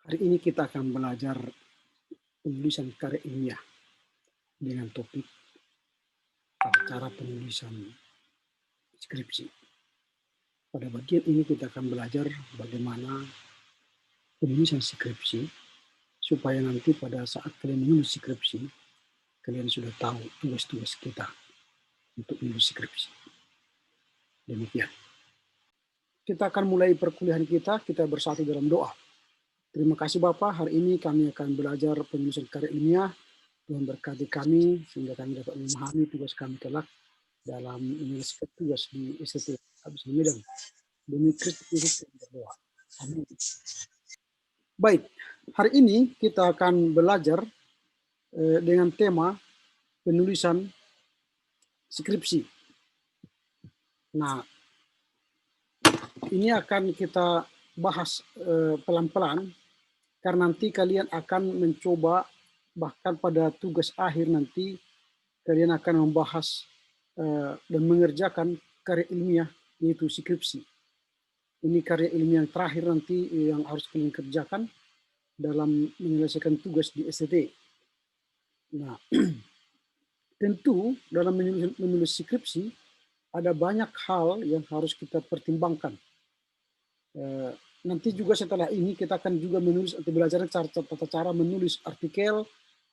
Hari ini kita akan belajar penulisan karya ilmiah dengan topik tata cara penulisan skripsi. Pada bagian ini kita akan belajar bagaimana penulisan skripsi supaya nanti pada saat kalian menulis skripsi, kalian sudah tahu tugas-tugas kita untuk menulis skripsi. Demikian. Kita akan mulai perkuliahan kita bersatu dalam doa. Terima kasih Bapak, hari ini kami akan belajar penulisan karya ilmiah. Tuhan berkati kami sehingga kami dapat memahami tugas kami kelak dalam menyelesaikan tugas di STT Habis Medan. Demi Kristus Yesus berdoa. Amin. Baik, hari ini kita akan belajar dengan tema penulisan skripsi. Nah, ini akan kita bahas pelan-pelan karena nanti kalian akan mencoba bahkan pada tugas akhir nanti kalian akan membahas dan mengerjakan karya ilmiah yaitu skripsi. Ini karya ilmiah yang terakhir nanti yang harus kalian kerjakan dalam menyelesaikan tugas di STT. Nah, tentu dalam menulis skripsi ada banyak hal yang harus kita pertimbangkan. Nanti juga setelah ini kita akan juga menulis atau belajar tata cara menulis artikel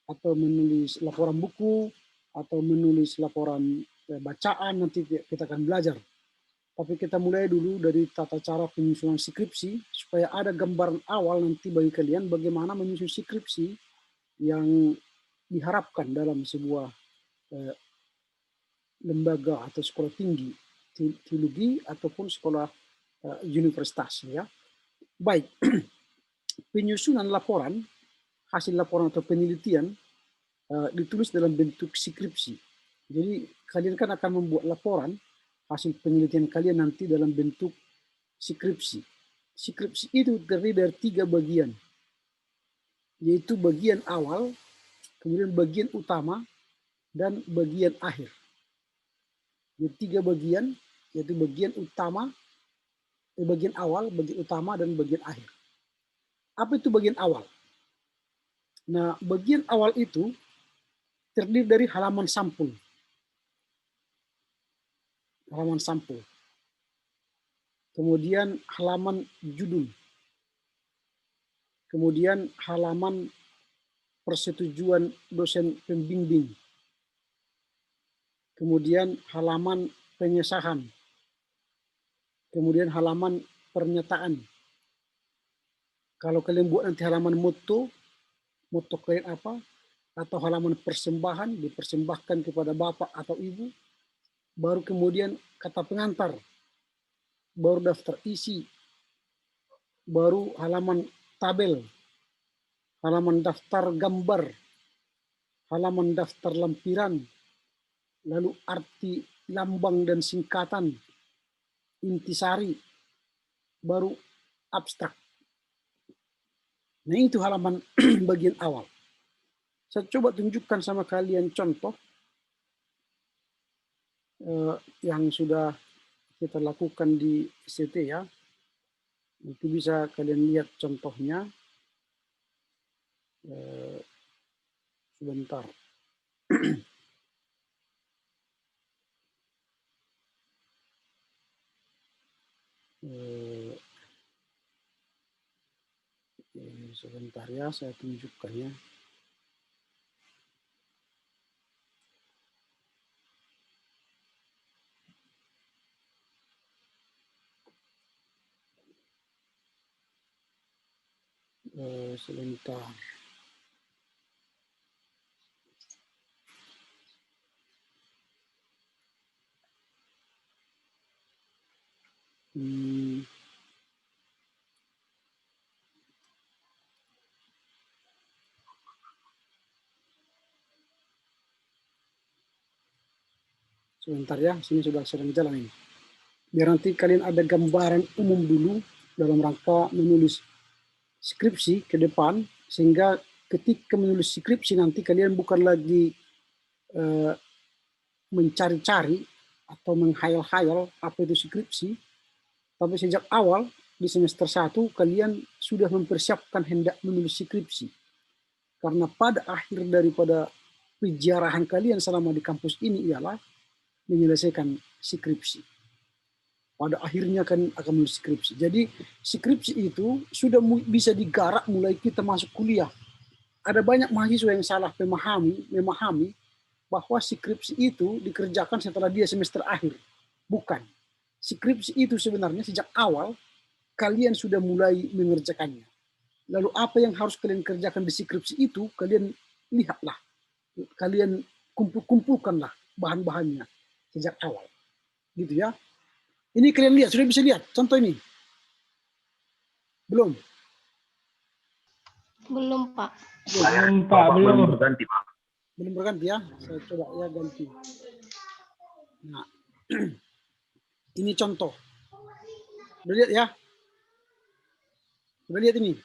atau menulis laporan buku atau menulis laporan bacaan, nanti kita akan belajar. Tapi kita mulai dulu dari tata cara penyusunan skripsi supaya ada gambaran awal nanti bagi kalian bagaimana menyusun skripsi yang diharapkan dalam sebuah lembaga atau sekolah tinggi teologi ataupun sekolah universitas ya. Baik, penyusunan laporan, hasil laporan atau penelitian ditulis dalam bentuk skripsi. Jadi kalian kan akan membuat laporan hasil penelitian kalian nanti dalam bentuk skripsi. Skripsi itu terdiri dari 3 bagian, yaitu bagian awal, kemudian bagian utama, dan bagian akhir. Jadi 3 bagian, yaitu bagian utama, bagian awal, bagian utama, dan bagian akhir. Apa itu bagian awal? Nah, bagian awal itu terdiri dari halaman sampul. Halaman sampul. Kemudian halaman judul. Kemudian halaman persetujuan dosen pembimbing. Kemudian halaman pengesahan. Kemudian halaman pernyataan. Kalau kalian buat nanti halaman moto kalian apa? Atau halaman persembahan, dipersembahkan kepada bapak atau ibu. Baru kemudian kata pengantar. Baru daftar isi. Baru halaman tabel. Halaman daftar gambar. Halaman daftar lampiran. Lalu arti lambang dan singkatan. Intisari. Baru abstrak. Nah itu halaman bagian awal. Saya coba tunjukkan sama kalian contoh yang sudah kita lakukan di STT ya. Nanti bisa kalian lihat contohnya. Sebentar. Sebentar ya, saya tunjukkan ya. Sebentar. Sebentar ya, sini sudah sedang jalan ini. Biar nanti kalian ada gambaran umum dulu dalam rangka menulis skripsi ke depan, sehingga ketika menulis skripsi nanti kalian bukan lagi mencari-cari atau menghayal-hayal apa itu skripsi, tapi sejak awal di semester 1 kalian sudah mempersiapkan hendak menulis skripsi. Karena pada akhir daripada penjarahan kalian selama di kampus ini ialah menyelesaikan skripsi. Pada akhirnya kan akan menulis skripsi. Jadi skripsi itu sudah bisa digarap mulai kita masuk kuliah. Ada banyak mahasiswa yang salah memahami bahwa skripsi itu dikerjakan setelah dia semester akhir. Bukan. Skripsi itu sebenarnya sejak awal kalian sudah mulai mengerjakannya. Lalu apa yang harus kalian kerjakan di skripsi itu, kalian lihatlah. Kalian kumpulkanlah bahan-bahannya sejak awal. Gitu ya. Ini kalian lihat, sudah bisa lihat contoh ini? Belum? Belum, Pak. Belum, Pak. Belum berganti, Pak. Belum berganti ya? Saya coba ya ganti. Nah, ini contoh. Sudah lihat ya? Sudah lihat ini?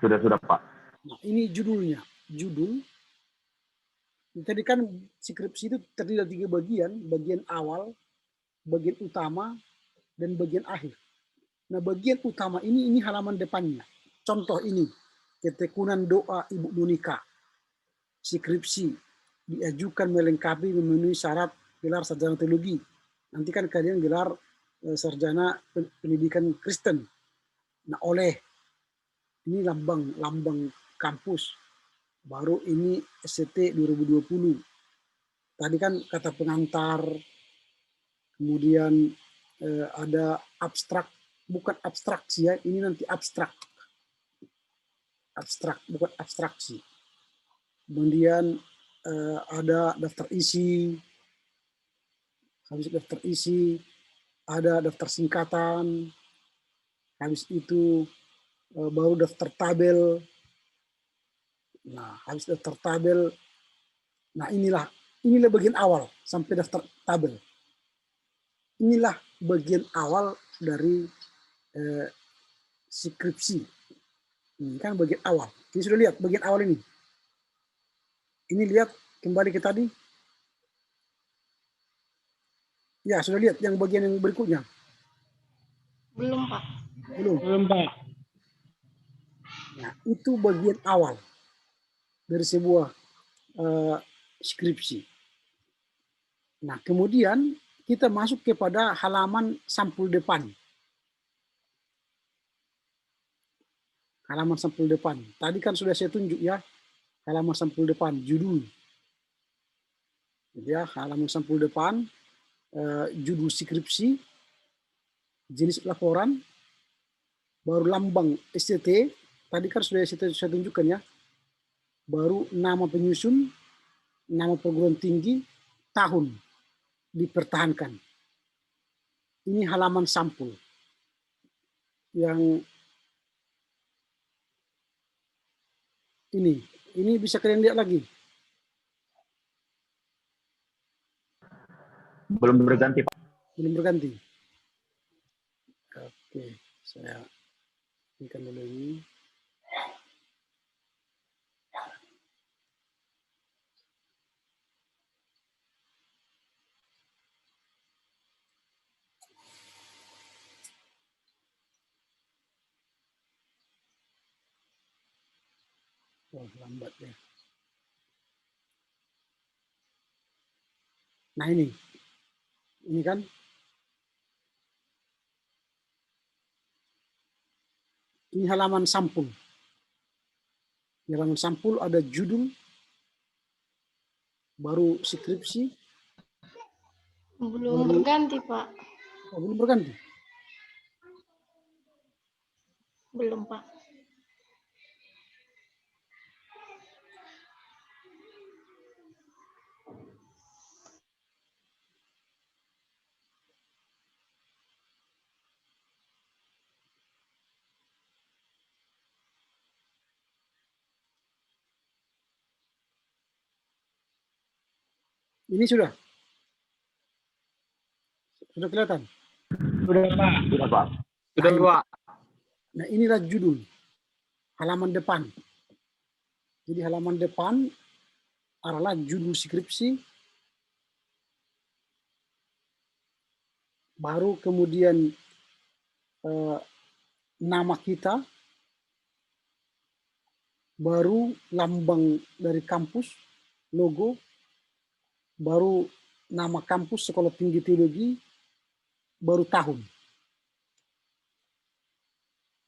Sudah, Pak. Nah, ini judulnya. Judul. Tadi kan skripsi itu terdiri dari 3 bagian. Bagian awal, bagian utama, dan bagian akhir. Nah, bagian utama ini halaman depannya. Contoh ini, ketekunan doa Ibu Monika. Skripsi diajukan melengkapi memenuhi syarat gelar sarjana teologi. Nanti kan kalian gelar sarjana pendidikan Kristen. Nah, oleh ini lambang kampus. Baru ini SCT 2020. Tadi kan kata pengantar, kemudian ada abstrak, bukan abstraksi ya, ini nanti abstrak. Abstrak, bukan abstraksi. Kemudian ada daftar isi, habis daftar isi, ada daftar singkatan, habis itu baru daftar tabel. Nah, habis daftar tabel, nah inilah bagian awal sampai daftar tabel. Inilah bagian awal dari skripsi. Ini kan bagian awal. Ini sudah lihat bagian awal ini. Ini lihat kembali ke tadi. Ya, sudah lihat yang bagian yang berikutnya. Belum, Pak. Belum, Pak. Nah, itu bagian awal dari sebuah skripsi. Nah, kemudian kita masuk kepada halaman sampul depan. Halaman sampul depan. Tadi kan sudah saya tunjuk ya, halaman sampul depan, judul. Ya, halaman sampul depan, judul skripsi, jenis laporan, baru lambang SCT, tadi kan sudah saya tunjukkan ya, baru nama penyusun, nama perguruan tinggi, tahun dipertahankan. Ini halaman sampul yang ini bisa kalian lihat lagi. Belum berganti, Pak. Belum berganti. Oke, saya berikan dulu ini. Oh, lambat ya. Nah ini kan ini halaman sampul. Di halaman sampul ada judul, baru skripsi. Belum berganti, Pak. Oh, belum berganti. Belum, Pak. Ini sudah kelihatan. Sudah, Pak. Sudah, Pak. Sudah, Pak. Nah, inilah judul halaman depan. Jadi halaman depan adalah judul skripsi, baru kemudian nama kita, baru lambang dari kampus, logo, baru nama kampus Sekolah Tinggi Teologi, baru tahun.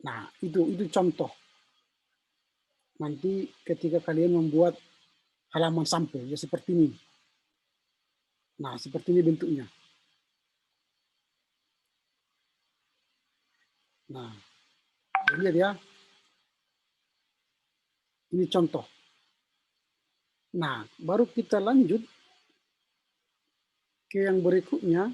Nah, itu contoh. Nanti ketika kalian membuat halaman sampel, ya seperti ini. Nah, seperti ini bentuknya. Nah, lihat ya. Ini contoh. Nah, baru kita lanjut ke yang berikutnya.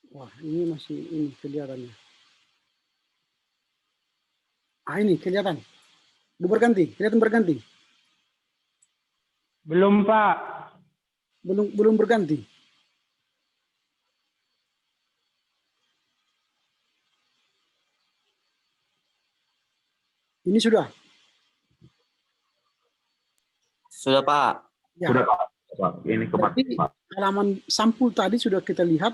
Wah, ini masih ini kelihatannya. Ah, ini kelihatan. Udah berganti, kelihatan berganti. Belum, Pak. Belum berganti. Ini sudah. Sudah, Pak. Ya. Sudah, Pak. Pak, ini keempat, Berarti Pak. halaman sampul tadi sudah kita lihat.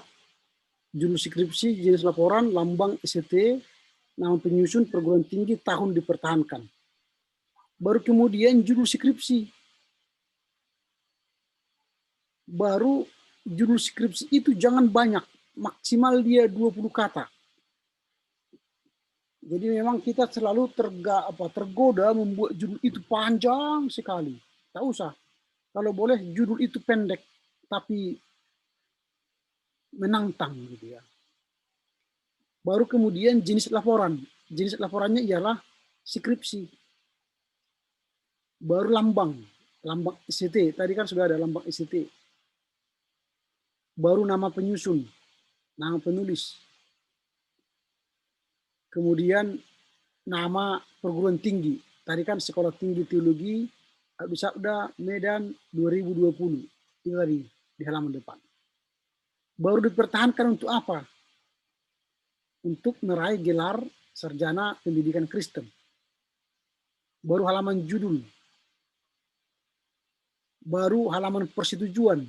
Judul skripsi, jenis laporan, lambang ST, nama penyusun, perguruan tinggi, tahun dipertahankan. Baru kemudian judul skripsi. Baru judul skripsi itu jangan banyak, maksimal dia 20 kata. Jadi memang kita selalu tergoda membuat judul itu panjang sekali. Tak usah. Kalau boleh judul itu pendek, tapi menantang gitu ya. Baru kemudian jenis laporan. Jenis laporannya ialah skripsi. Baru lambang ICT. Tadi kan sudah ada lambang ICT. Baru nama penyusun, nama penulis. Kemudian nama perguruan tinggi. Tadi kan Sekolah Tinggi Teologi Abdusabda Medan 2020. Itu tadi di halaman depan. Baru dipertahankan untuk apa? Untuk meraih gelar sarjana pendidikan Kristen. Baru halaman judul. Baru halaman persetujuan.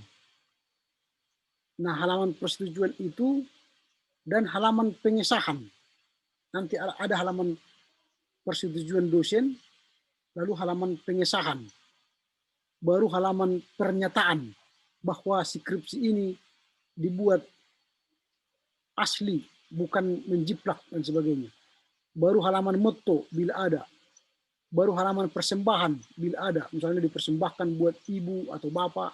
Nah, halaman persetujuan itu dan halaman pengesahan. Nanti ada halaman persetujuan dosen, lalu halaman pengesahan. Baru halaman pernyataan bahwa skripsi ini dibuat asli, bukan menjiplak dan sebagainya. Baru halaman motto bila ada. Baru halaman persembahan bila ada. Misalnya dipersembahkan buat ibu atau bapak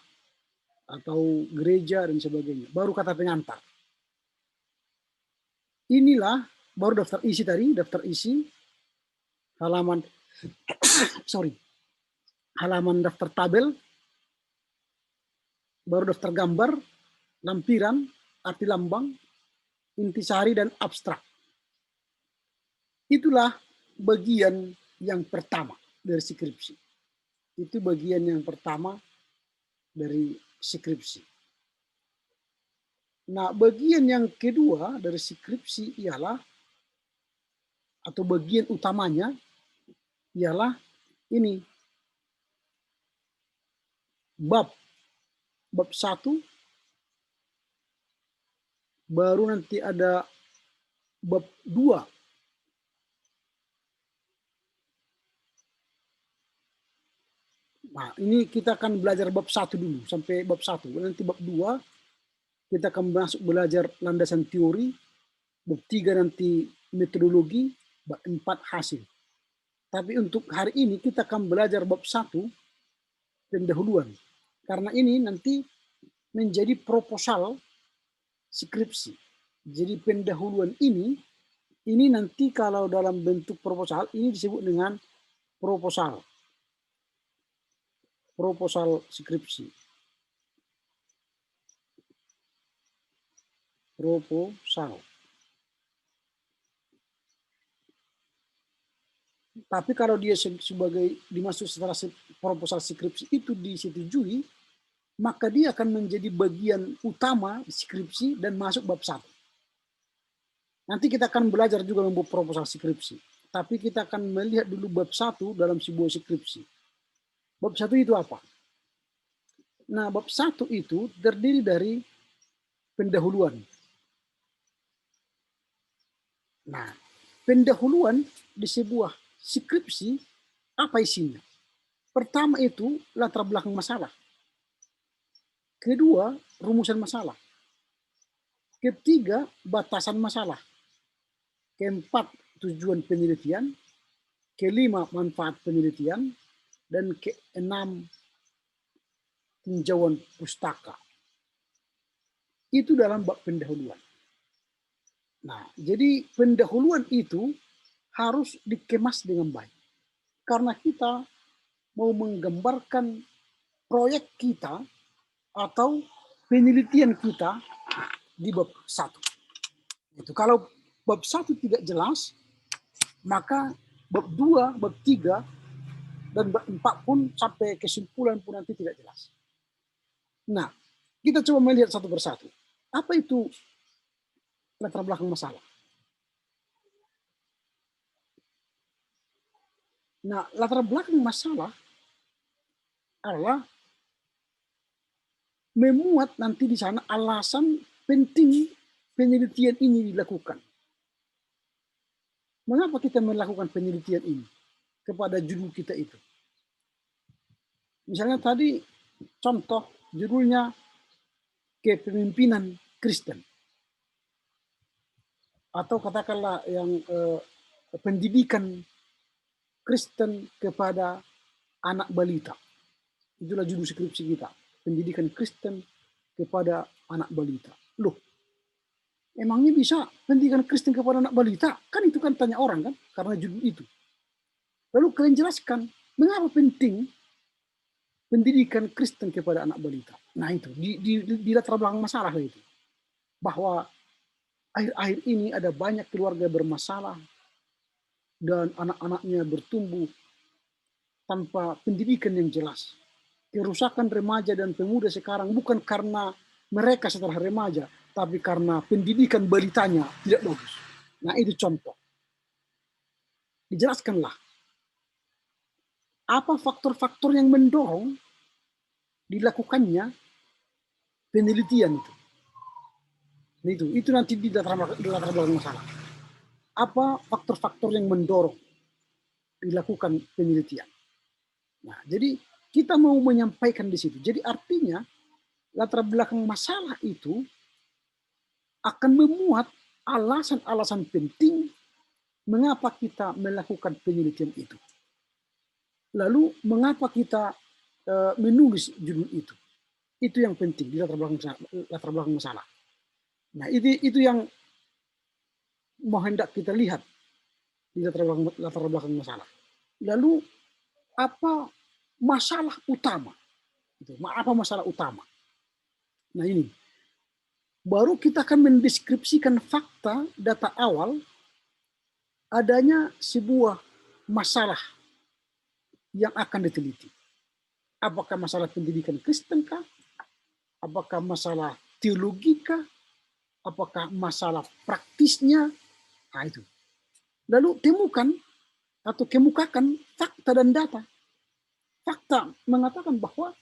atau gereja dan sebagainya. Baru kata pengantar. Inilah baru daftar isi tadi, daftar isi halaman halaman daftar tabel, baru daftar gambar, lampiran, arti lambang, intisari dan abstrak. Itulah bagian yang pertama dari skripsi. Itu bagian yang pertama dari skripsi. Nah, bagian yang kedua dari skripsi ialah, atau bagian utamanya ialah ini. Bab 1, baru nanti ada bab 2. Nah, ini kita akan belajar bab 1 dulu, sampai bab 1. Nanti bab 2, kita akan masuk belajar landasan teori, bab 3 nanti metodologi, bab 4 hasil. Tapi untuk hari ini kita akan belajar bab 1, pendahuluan. Karena ini nanti menjadi proposal skripsi. Jadi pendahuluan ini nanti kalau dalam bentuk proposal, ini disebut dengan proposal. Proposal skripsi. Proposal. Tapi kalau dia sebagai dimaksud secara proposal skripsi itu disetujui, maka dia akan menjadi bagian utama skripsi dan masuk bab 1. Nanti kita akan belajar juga membuat proposal skripsi. tapi kita akan melihat dulu bab 1 dalam sebuah skripsi. Bab 1 itu apa? Nah, bab 1 itu terdiri dari pendahuluan. Nah, pendahuluan di sebuah skripsi apa isinya? Pertama itu latar belakang masalah. Kedua, rumusan masalah. Ketiga, batasan masalah. Keempat, tujuan penelitian. Kelima, manfaat penelitian. Dan keenam, tinjauan pustaka. Itu dalam bab pendahuluan. Nah, jadi pendahuluan itu harus dikemas dengan baik. Karena kita mau menggambarkan proyek kita atau penelitian kita di bab 1. Itu kalau bab 1 tidak jelas, maka bab 2, bab 3, dan bab 4 pun sampai kesimpulan pun nanti tidak jelas. Nah, kita coba melihat satu persatu. Apa itu latar belakang masalah? Nah, latar belakang masalah adalah memuat nanti di sana alasan penting penelitian ini dilakukan. Mengapa kita melakukan penelitian ini kepada judul kita itu? Misalnya tadi contoh judulnya kepemimpinan Kristen. Atau katakanlah yang pendidikan Kristen kepada anak balita. Itulah judul skripsi kita. Pendidikan Kristen kepada anak balita. Loh, emangnya bisa pendidikan Kristen kepada anak balita? Kan itu kan tanya orang kan, karena judul itu. Lalu kalian jelaskan, mengapa penting pendidikan Kristen kepada anak balita? Nah itu, di latar belakang masalah itu. Bahwa akhir-akhir ini ada banyak keluarga bermasalah dan anak-anaknya bertumbuh tanpa pendidikan yang jelas. Kerusakan remaja dan pemuda sekarang bukan karena mereka setelah remaja, tapi karena pendidikan balitanya tidak bagus. Nah itu contoh. Dijelaskanlah apa faktor-faktor yang mendorong dilakukannya penelitian itu. Nah, itu nanti di latar belakang masalah. Apa faktor-faktor yang mendorong dilakukan penelitian? Nah, jadi kita mau menyampaikan di situ. Jadi artinya latar belakang masalah itu akan memuat alasan-alasan penting mengapa kita melakukan penelitian itu. Lalu mengapa kita menulis judul itu? Itu yang penting di latar belakang masalah. Nah, itu yang mau hendak kita lihat di latar belakang masalah. Lalu apa masalah utama? Apa masalah utama? Nah ini, baru kita akan mendeskripsikan fakta data awal adanya sebuah masalah yang akan diteliti. Apakah masalah pendidikan Kristen kah? Apakah masalah teologi kah? Apakah masalah praktisnya? Nah itu. Lalu temukan atau kemukakan fakta dan data. Fakta mengatakan bahwa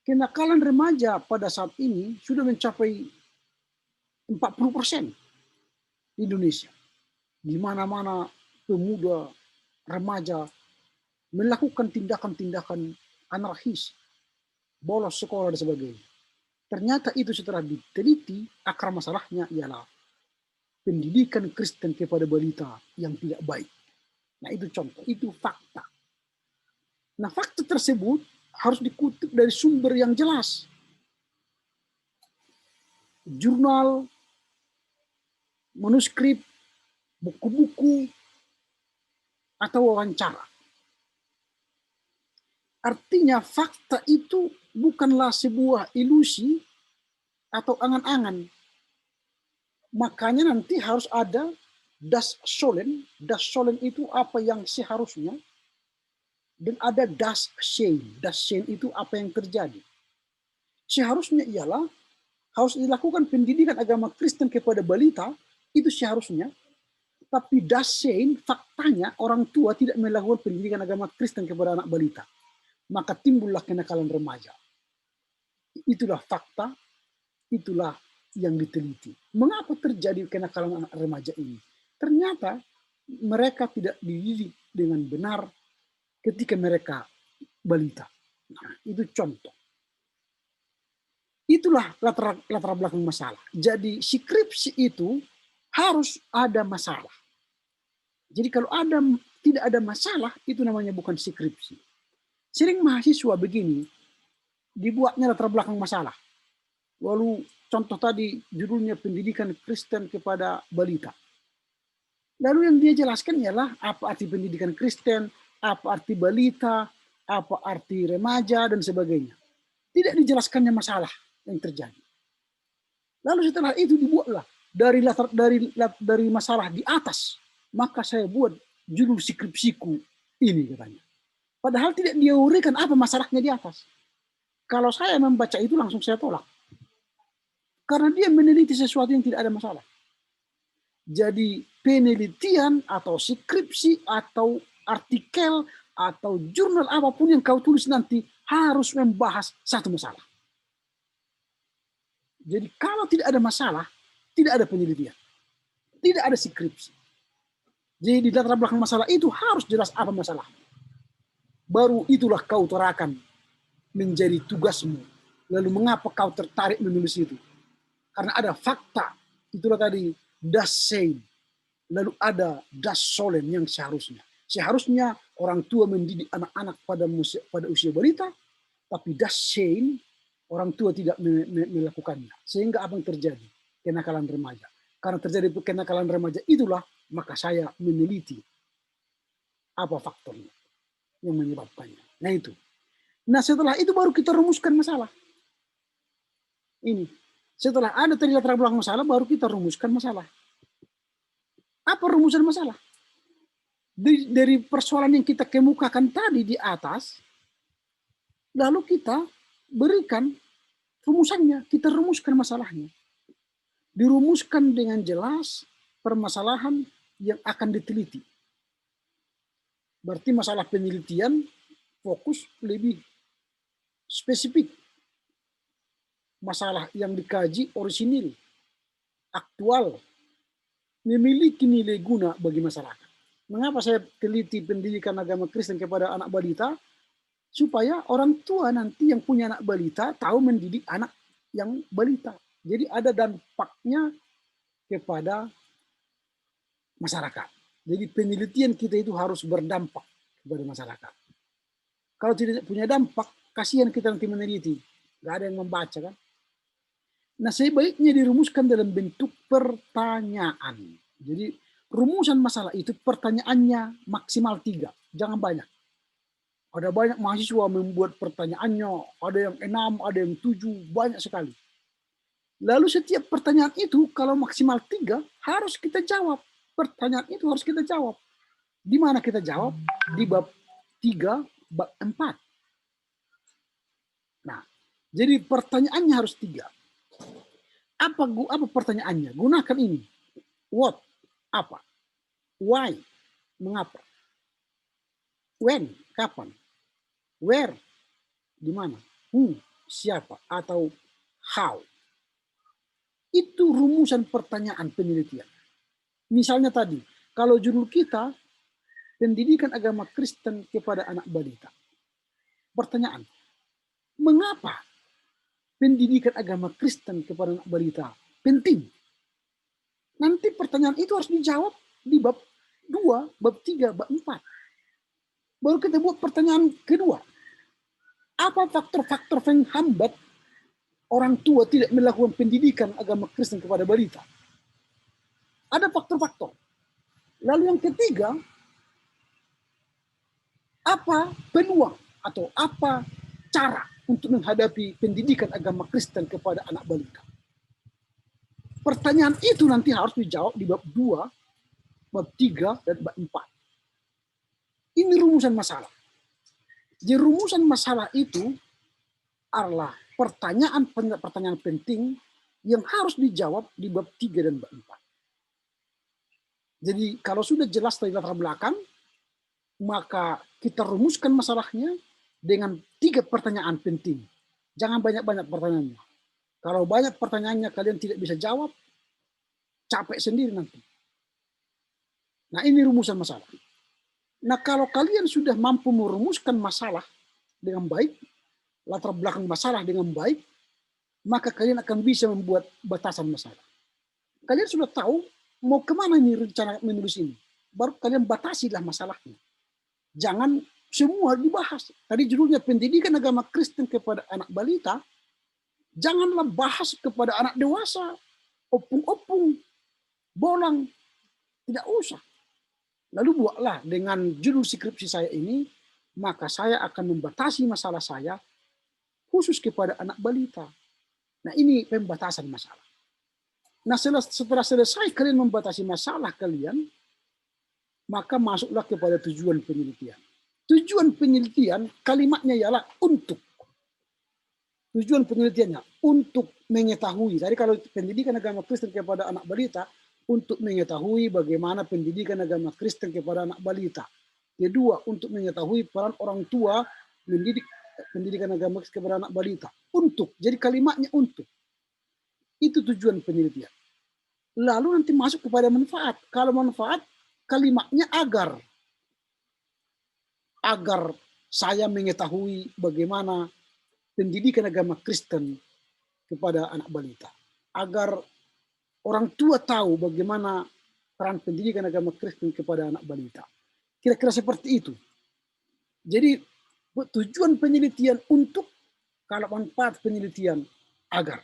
kenakalan remaja pada saat ini sudah mencapai 40% di Indonesia. Di mana-mana pemuda, remaja melakukan tindakan-tindakan anarkis, bolos sekolah dan sebagainya. Ternyata itu setelah diteliti, akar masalahnya ialah pendidikan Kristen kepada balita yang tidak baik. Nah itu contoh, itu fakta. Nah fakta tersebut harus dikutip dari sumber yang jelas. Jurnal, manuskrip, buku-buku, atau wawancara. Artinya fakta itu bukanlah sebuah ilusi atau angan-angan. Makanya nanti harus ada das Sollen. Das Sollen itu apa yang seharusnya. Dan ada das Sein. Das Sein itu apa yang terjadi. Seharusnya ialah harus dilakukan pendidikan agama Kristen kepada balita, itu seharusnya. Tapi dasein faktanya orang tua tidak melakukan pendidikan agama Kristen kepada anak balita. Maka timbullah kenakalan remaja. Itulah fakta, itulah yang diteliti. Mengapa terjadi kenakalan anak remaja ini? Ternyata mereka tidak dididik dengan benar ketika mereka balita. Nah, itu contoh. Itulah latar belakang masalah. Jadi skripsi itu harus ada masalah. Jadi kalau tidak ada masalah, itu namanya bukan skripsi. Sering mahasiswa begini, dibuatnya latar belakang masalah. Lalu contoh tadi judulnya pendidikan Kristen kepada balita. Lalu yang dia jelaskan ialah apa arti pendidikan Kristen, apa arti balita, apa arti remaja, dan sebagainya. Tidak dijelaskannya masalah yang terjadi. Lalu setelah itu dibuatlah dari masalah di atas, maka saya buat judul skripsiku ini katanya. Padahal tidak diuraikan apa masalahnya di atas. Kalau saya membaca itu langsung saya tolak. Karena dia meneliti sesuatu yang tidak ada masalah. Jadi penelitian atau skripsi atau artikel atau jurnal apapun yang kau tulis nanti harus membahas satu masalah. Jadi kalau tidak ada masalah, tidak ada penelitian. Tidak ada skripsi. Jadi di latar belakang masalah itu harus jelas apa masalah. Baru itulah kau utarakan menjadi tugasmu. Lalu mengapa kau tertarik menulis itu? Karena ada fakta. Itulah tadi das sein. Lalu ada das sollen yang seharusnya. Seharusnya orang tua mendidik anak-anak pada usia balita, tapi das sein orang tua tidak melakukannya. Sehingga apa yang terjadi? Kenakalan remaja. Karena terjadi kenakalan remaja itulah, maka saya meneliti apa faktornya yang menyebabkannya. Nah itu. Nah setelah itu baru kita rumuskan masalah. Ini. Setelah ada tadi latar belakang masalah, baru kita rumuskan masalah. Apa rumusan masalah? Dari persoalan yang kita kemukakan tadi di atas, lalu kita berikan rumusannya, kita rumuskan masalahnya. Dirumuskan dengan jelas permasalahan yang akan diteliti. Berarti masalah penelitian fokus lebih spesifik. Masalah yang dikaji orisinil, aktual, memiliki nilai guna bagi masyarakat. Mengapa saya teliti pendidikan agama Kristen kepada anak balita? Supaya orang tua nanti yang punya anak balita tahu mendidik anak yang balita. Jadi ada dampaknya kepada masyarakat. Jadi penelitian kita itu harus berdampak kepada masyarakat. Kalau tidak punya dampak, kasihan kita nanti meneliti. Gak ada yang membaca kan. Nah sebaiknya dirumuskan dalam bentuk pertanyaan. Jadi rumusan masalah itu pertanyaannya maksimal 3. Jangan banyak. Ada banyak mahasiswa membuat pertanyaannya, ada yang 6, ada yang 7, banyak sekali. Lalu setiap pertanyaan itu kalau maksimal 3 harus kita jawab. Pertanyaan itu harus kita jawab. Di mana kita jawab? Di bab 3, bab 4. Nah, jadi pertanyaannya harus 3. Apa pertanyaannya? Gunakan ini. What? Apa? Why? Mengapa? When? Kapan? Where? Di mana? Who? Siapa? Atau how? Itu rumusan pertanyaan penelitian. Misalnya tadi, kalau judul kita pendidikan agama Kristen kepada anak balita. Pertanyaan, mengapa pendidikan agama Kristen kepada anak balita penting? Nanti pertanyaan itu harus dijawab di bab 2, bab 3, bab 4. Baru kita buat pertanyaan kedua. Apa faktor-faktor yang hambat orang tua tidak melakukan pendidikan agama Kristen kepada balita? Ada faktor-faktor. Lalu yang ketiga, apa peluang atau apa cara untuk menghadapi pendidikan agama Kristen kepada anak balita? Pertanyaan itu nanti harus dijawab di bab 2, bab 3, dan bab 4. Ini rumusan masalah. Jadi rumusan masalah itu adalah pertanyaan penting yang harus dijawab di bab 3 dan bab 4. Jadi kalau sudah jelas dari latar belakang, maka kita rumuskan masalahnya dengan 3 pertanyaan penting. Jangan banyak-banyak pertanyaannya. Kalau banyak pertanyaannya kalian tidak bisa jawab, capek sendiri nanti. Nah, ini rumusan masalah. Nah, kalau kalian sudah mampu merumuskan masalah dengan baik, latar belakang masalah dengan baik, maka kalian akan bisa membuat batasan masalah. Kalian sudah tahu mau kemana ini rencana menulis ini. Baru kalian batasilah masalahnya. Jangan semua dibahas. Tadi judulnya pendidikan agama Kristen kepada anak balita. Janganlah bahas kepada anak dewasa. Opung-opung, bolang. Tidak usah. Lalu buatlah dengan judul skripsi saya ini, maka saya akan membatasi masalah saya khusus kepada anak balita. Nah, ini pembatasan masalah. Nah, setelah selesai kalian membatasi masalah kalian, maka masuklah kepada tujuan penelitian. Tujuan penelitian kalimatnya ialah untuk. Tujuan penelitiannya untuk mengetahui. Jadi kalau pendidikan agama Kristen kepada anak balita, untuk mengetahui bagaimana pendidikan agama Kristen kepada anak balita. Kedua, untuk mengetahui peran orang tua mendidik pendidikan agama Kristen kepada anak balita. Untuk. Jadi kalimatnya untuk. Itu tujuan penelitian. Lalu nanti masuk kepada manfaat. Kalau manfaat, kalimatnya agar. Agar saya mengetahui bagaimana pendidikan agama Kristen kepada anak balita. Agar orang tua tahu bagaimana peran pendidikan agama Kristen kepada anak balita. Kira-kira seperti itu. Jadi tujuan penelitian untuk, kalau manfaat penelitian agar.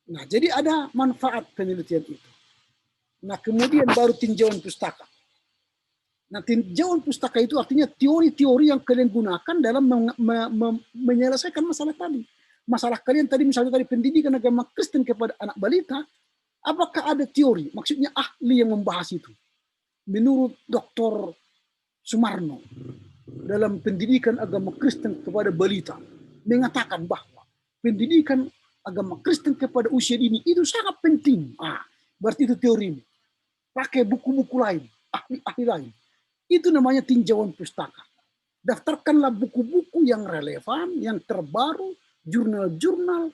Nah, jadi ada manfaat penelitian itu. Nah, kemudian baru tinjauan pustaka. Nah, tinjauan pustaka itu artinya teori-teori yang kalian gunakan dalam menyelesaikan masalah tadi. Masalah kalian tadi, misalnya tadi pendidikan agama Kristen kepada anak balita, apakah ada teori? Maksudnya ahli yang membahas itu. Menurut Dr. Sumarno, dalam pendidikan agama Kristen kepada balita, mengatakan bahwa pendidikan agama Kristen kepada usia dini itu sangat penting. Berarti itu teori. Pakai buku-buku lain, ahli-ahli lain. Itu namanya tinjauan pustaka. Daftarkanlah buku-buku yang relevan, yang terbaru, jurnal-jurnal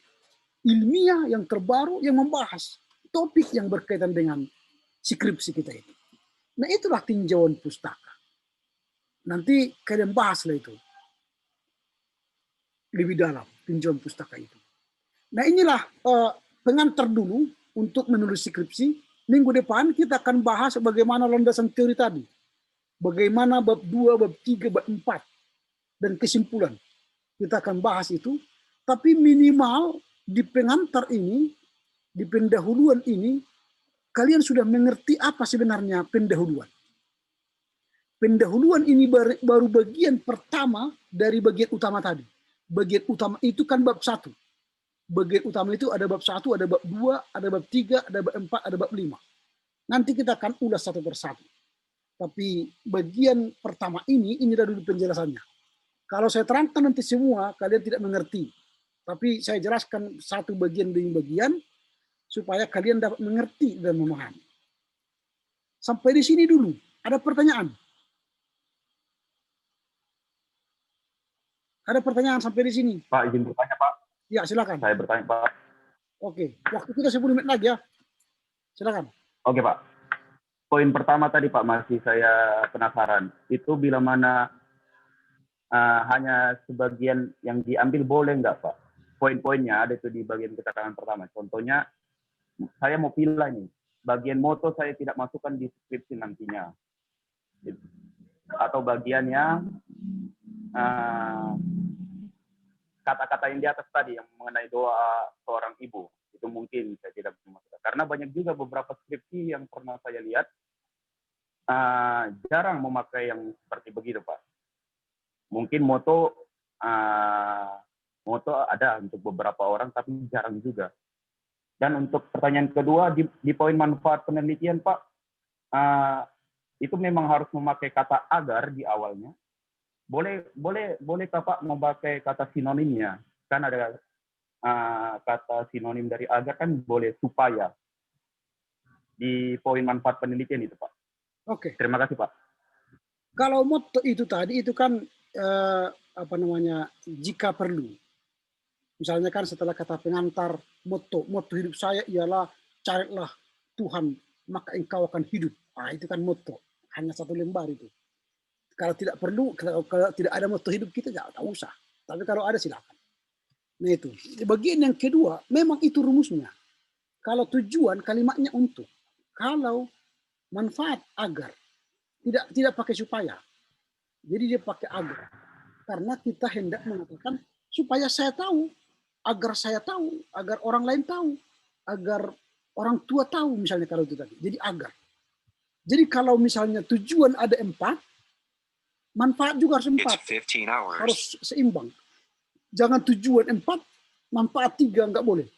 ilmiah yang terbaru yang membahas topik yang berkaitan dengan skripsi kita itu. Nah, itulah tinjauan pustaka. Nanti kalian bahaslah itu lebih dalam, tinjauan pustaka itu. Nah, inilah pengantar dulu untuk menulis skripsi. Minggu depan kita akan bahas bagaimana landasan teori tadi. Bagaimana bab 2, bab 3, bab 4. Dan kesimpulan. Kita akan bahas itu. Tapi minimal di pengantar ini, di pendahuluan ini, kalian sudah mengerti apa sebenarnya pendahuluan. Pendahuluan ini baru bagian pertama dari bagian utama tadi. Bagian utama itu kan bab 1. Bagian utama itu ada bab 1, ada bab 2, ada bab 3, ada bab 4, ada bab 5. Nanti kita akan ulas satu persatu. Tapi bagian pertama ini dah dulu penjelasannya. Kalau saya terangkan nanti semua, kalian tidak mengerti. Tapi saya jelaskan satu bagian demi bagian, supaya kalian dapat mengerti dan memahami. Sampai di sini dulu. Ada pertanyaan? Ada pertanyaan sampai di sini? Pak, izin bertanya, Pak. Ya, silakan. Saya bertanya, Pak. Oke, waktu kita 10 menit lagi ya. Silakan. Oke, Pak. Poin pertama tadi, Pak, masih saya penasaran. Itu bila mana hanya sebagian yang diambil boleh nggak, Pak? Poin-poinnya ada itu di bagian keterangan pertama. Contohnya, saya mau pilih nih. Bagian moto saya tidak masukkan di skripsi nantinya. Atau bagiannya kata-kata yang di atas tadi yang mengenai doa seorang ibu, itu mungkin saya tidak masukkan. Karena banyak juga beberapa skripsi yang pernah saya lihat jarang memakai yang seperti begitu, Pak. Mungkin moto ada untuk beberapa orang, tapi jarang juga. Dan untuk pertanyaan kedua di poin manfaat penelitian, Pak, itu memang harus memakai kata agar di awalnya. Bolehkah Pak memakai kata sinonimnya? Kan ada kata sinonim dari agar kan boleh supaya. di poin manfaat penelitian itu, Pak. Oke. Terima kasih, Pak. Kalau motto itu tadi itu kan jika perlu. Misalnya kan setelah kata pengantar motto hidup saya ialah carilah Tuhan maka engkau akan hidup. Itu kan motto. Hanya satu lembar itu. Kalau tidak perlu, kalau tidak ada motto hidup kita tak usah. Tapi kalau ada silakan. Nah itu. Bagian yang kedua, memang itu rumusnya. Kalau tujuan kalimatnya untuk. Kalau manfaat agar. Tidak pakai supaya. Jadi dia pakai agar. Karena kita hendak mengatakan supaya saya tahu, agar orang lain tahu, agar orang tua tahu misalnya kalau itu tadi. Jadi agar. Jadi kalau misalnya tujuan ada 4, manfaat juga harus 4. Harus seimbang. Jangan tujuan 4, manfaat 3 enggak boleh.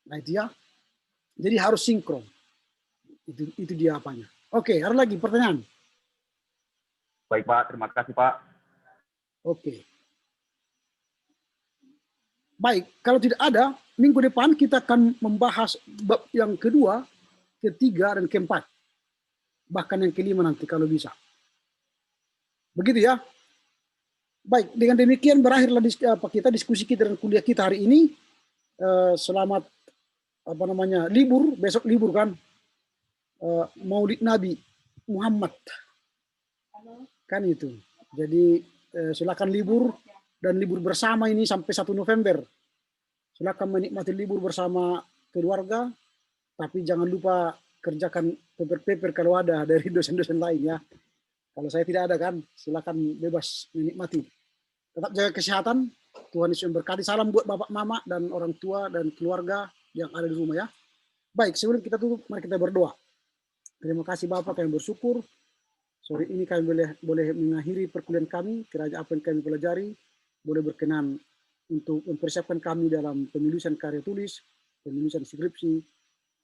Nah itu ya. Jadi harus sinkron. Itu dia apanya. Oke, ada lagi pertanyaan? Baik, Pak. Terima kasih, Pak. Oke. Baik, kalau tidak ada, minggu depan kita akan membahas bab yang kedua, ketiga, dan keempat. Bahkan yang kelima nanti kalau bisa. Begitu ya. Baik, dengan demikian berakhirlah kita diskusi kita dan kuliah kita hari ini. Selamat libur, besok libur kan. Maulid Nabi Muhammad. Kan itu. Jadi silakan libur dan libur bersama ini sampai 1 November. Silakan menikmati libur bersama keluarga, tapi jangan lupa kerjakan paper-paper kalau ada dari dosen-dosen lain ya. Kalau saya tidak ada kan, silakan bebas menikmati. Tetap jaga kesehatan. Tuhan Yesus memberkati. Salam buat bapak, mama, dan orang tua dan keluarga yang ada di rumah ya. Baik, sebelum kita tutup, mari kita berdoa. Terima kasih Bapak, kami bersyukur. Sore ini kami boleh mengakhiri perkuliahan kami. Kiranya apa yang kami pelajari boleh berkenan untuk mempersiapkan kami dalam penulisan karya tulis, penulisan skripsi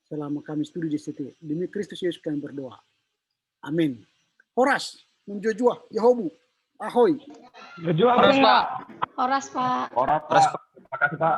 selama kami studi di ST. Demi Kristus Yesus kami berdoa. Amin. Horas, menjojua, Yahobu, ahoy. Horas, Pak. Horas, Pak. Horas, Pak. Terima kasih, Pak.